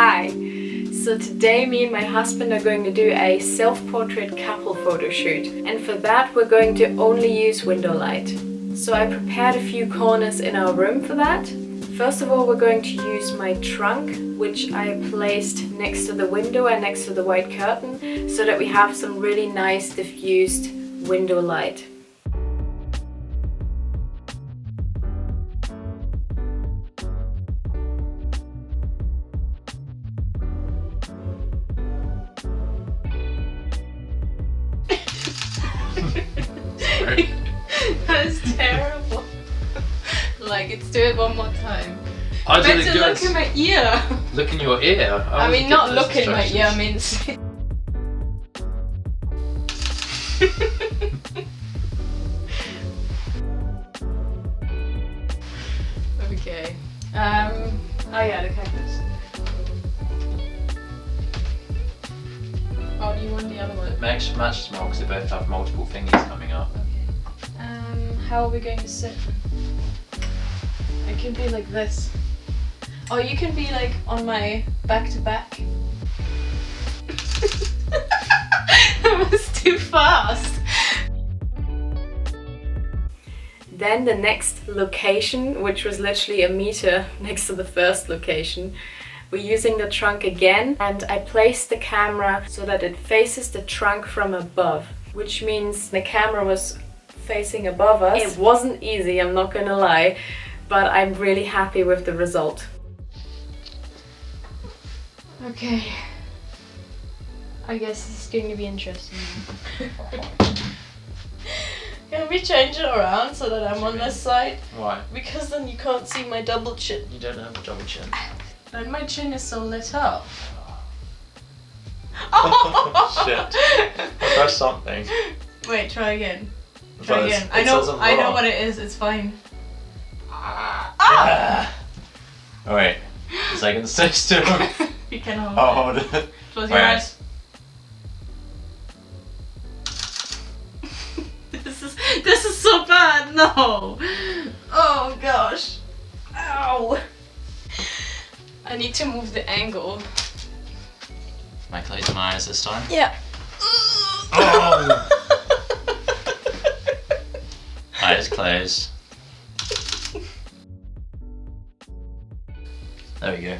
Hi! So today me and my husband are going to do a self-portrait couple photo shoot, and for that we're going to only use window light. So I prepared a few corners in our room for that. First of all, we're going to use my trunk, which I placed next to the window and next to the white curtain, so that we have some really nice diffused window light. That's terrible. Like, let's do it one more time. I did it Better good. look in my ear. Look in your ear. I mean, not look in my ear, I mean... Okay. Oh yeah, the cactus. Oh, do you want the other one? Matches more because they both have multiple thingies coming up. Okay. How are we going to sit? It can be like this. Oh, you can be like on my back to back. That was too fast. Then the next location, which was literally a meter next to the first location, we're using the trunk again, and I placed the camera so that it faces the trunk from above, which means the camera was facing above us. It wasn't easy, I'm not gonna lie, but I'm really happy with the result. Okay. I guess this is going to be interesting. Can we change it around so that I'm on this side? Why? Because then you can't see my double chin. You don't have a double chin. And my chin is so lit up. Oh shit. Press something. Wait, try again. But Try again. I know what it is, it's fine. Ah! Oh wait. A second, stay still. You can hold Oh, hold it. Close your eyes. This is so bad, no! Oh gosh. Ow! I need to move the angle. Am I closing my eyes this time? Yeah. Oh! Eyes closed. There we go.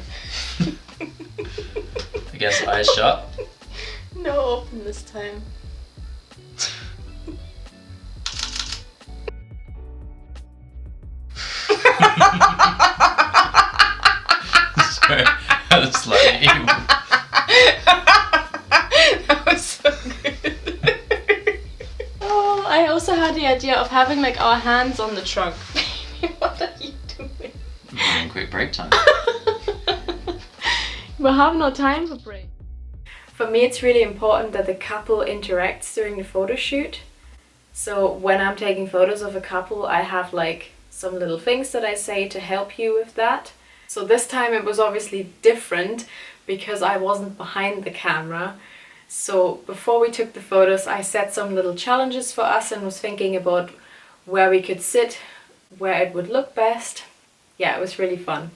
I guess eyes shut. No, open this time. Sorry, that was slightly evil. That was so good. Oh, I also had the idea of having like our hands on the trunk. What are you doing? I'm having a quick break time. We have no time for break. For me, it's really important that the couple interacts during the photo shoot. So when I'm taking photos of a couple, I have like some little things that I say to help you with that. So this time it was obviously different because I wasn't behind the camera. So before we took the photos, I set some little challenges for us and was thinking about where we could sit, where it would look best. Yeah, it was really fun.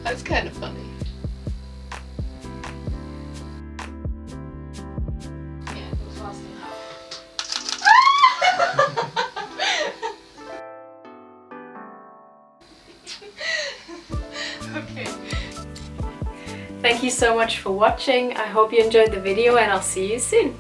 That's kind of funny. Yeah, it was fast enough. Okay. Thank you so much for watching. I hope you enjoyed the video and I'll see you soon.